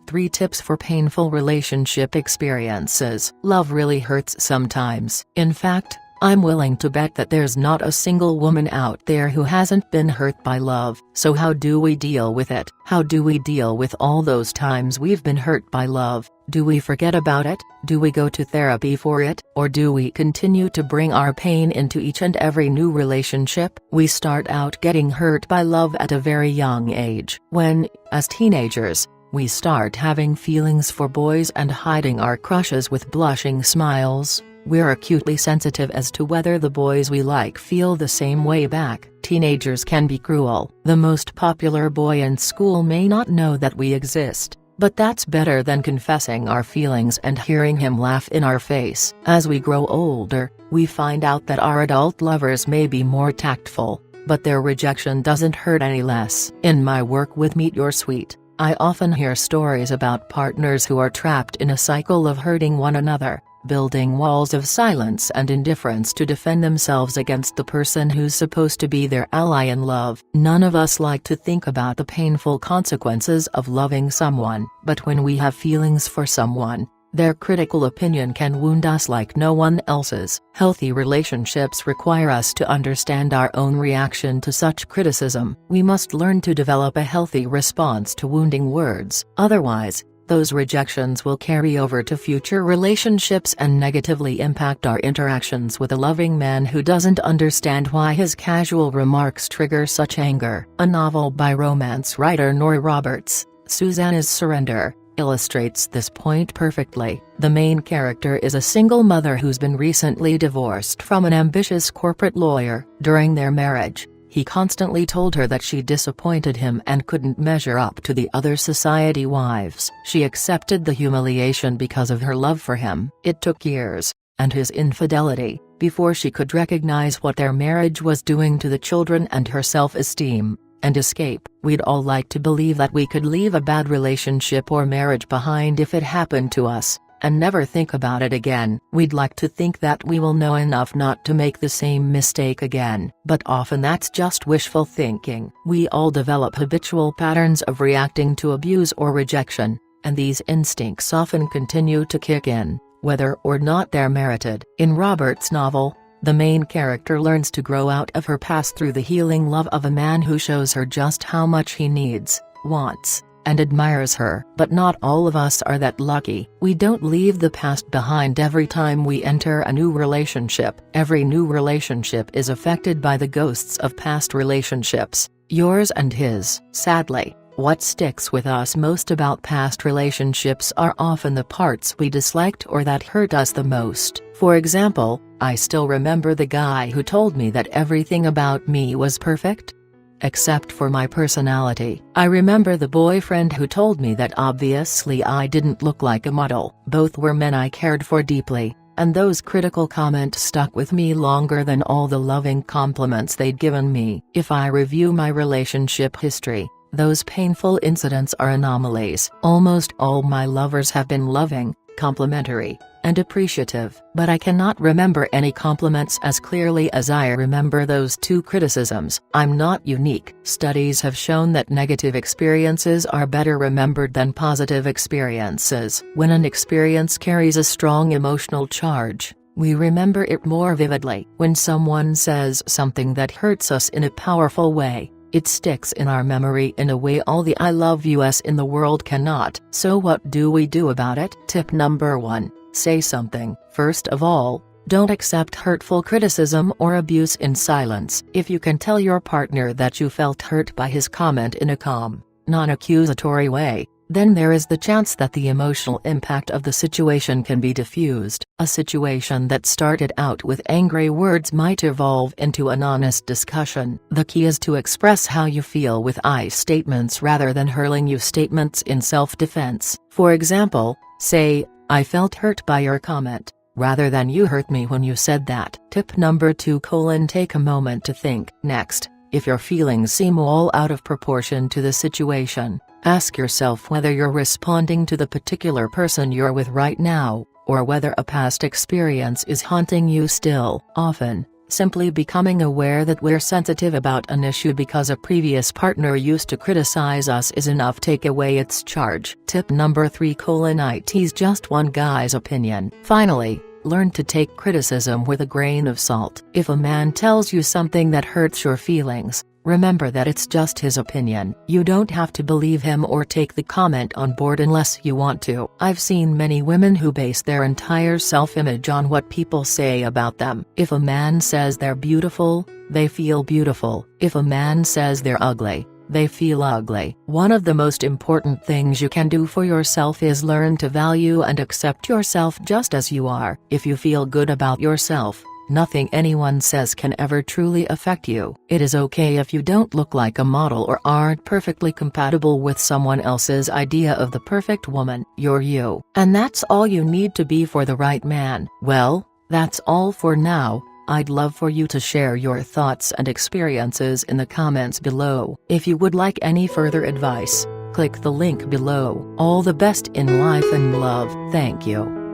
3 tips for painful relationship experiences. Love really hurts sometimes. In fact, I'm willing to bet that there's not a single woman out there who hasn't been hurt by love. So how do we deal with it? How do we deal with all those times we've been hurt by love? Do we forget about it? Do we go to therapy for it? Or do we continue to bring our pain into each and every new relationship? We start out getting hurt by love at a very young age. When, as teenagers, we start having feelings for boys and hiding our crushes with blushing smiles, we're acutely sensitive as to whether the boys we like feel the same way back. Teenagers can be cruel. The most popular boy in school may not know that we exist, but that's better than confessing our feelings and hearing him laugh in our face. As we grow older, we find out that our adult lovers may be more tactful, but their rejection doesn't hurt any less. In my work with Meet Your Sweet, I often hear stories about partners who are trapped in a cycle of hurting one another, building walls of silence and indifference to defend themselves against the person who's supposed to be their ally in love. None of us like to think about the painful consequences of loving someone, but when we have feelings for someone, their critical opinion can wound us like no one else's. Healthy relationships require us to understand our own reaction to such criticism. We must learn to develop a healthy response to wounding words. Otherwise, those rejections will carry over to future relationships and negatively impact our interactions with a loving man who doesn't understand why his casual remarks trigger such anger. A novel by romance writer Nora Roberts, Susanna's Surrender, illustrates this point perfectly. The main character is a single mother who's been recently divorced from an ambitious corporate lawyer. During their marriage, he constantly told her that she disappointed him and couldn't measure up to the other society wives. She accepted the humiliation because of her love for him. It took years, and his infidelity, before she could recognize what their marriage was doing to the children and her self-esteem, and escape. We'd all like to believe that we could leave a bad relationship or marriage behind if it happened to us, and never think about it again. We'd like to think that we will know enough not to make the same mistake again. But often that's just wishful thinking. We all develop habitual patterns of reacting to abuse or rejection, and these instincts often continue to kick in, whether or not they're merited. In Robert's novel, the main character learns to grow out of her past through the healing love of a man who shows her just how much he needs, wants, and admires her. But not all of us are that lucky. We don't leave the past behind every time we enter a new relationship. Every new relationship is affected by the ghosts of past relationships, yours and his. Sadly, what sticks with us most about past relationships are often the parts we disliked or that hurt us the most. For example, I still remember the guy who told me that everything about me was perfect, except for my personality. I remember the boyfriend who told me that obviously I didn't look like a model. Both were men I cared for deeply, and those critical comments stuck with me longer than all the loving compliments they'd given me. If I review my relationship history, those painful incidents are anomalies. Almost all my lovers have been loving, complimentary, and appreciative. But I cannot remember any compliments as clearly as I remember those 2 criticisms. I'm not unique. Studies have shown that negative experiences are better remembered than positive experiences. When an experience carries a strong emotional charge, we remember it more vividly. When someone says something that hurts us in a powerful way, it sticks in our memory in a way all the I love yous in the world cannot. So what do we do about it? Tip number 1. Say something. First of all, don't accept hurtful criticism or abuse in silence. If you can tell your partner that you felt hurt by his comment in a calm, non-accusatory way, then there is the chance that the emotional impact of the situation can be diffused. A situation that started out with angry words might evolve into an honest discussion. The key is to express how you feel with I statements rather than hurling you statements in self-defense. For example, say, "I felt hurt by your comment," rather than "you hurt me when you said that." Tip number 2: Take a moment to think. Next, if your feelings seem all out of proportion to the situation, ask yourself whether you're responding to the particular person you're with right now, or whether a past experience is haunting you still. Often, Simply becoming aware that we're sensitive about an issue because a previous partner used to criticize us is enough. Take away its charge. Tip number 3: It's just one guy's opinion. Finally, learn to take criticism with a grain of salt. If a man tells you something that hurts your feelings, remember that it's just his opinion. You don't have to believe him or take the comment on board unless you want to. I've seen many women who base their entire self-image on what people say about them. If a man says they're beautiful, they feel beautiful. If a man says they're ugly, they feel ugly. One of the most important things you can do for yourself is learn to value and accept yourself just as you are. If you feel good about yourself, nothing anyone says can ever truly affect you. It is okay if you don't look like a model or aren't perfectly compatible with someone else's idea of the perfect woman. You're you. And that's all you need to be for the right man. Well, that's all for now. I'd love for you to share your thoughts and experiences in the comments below. If you would like any further advice, click the link below. All the best in life and love. Thank you.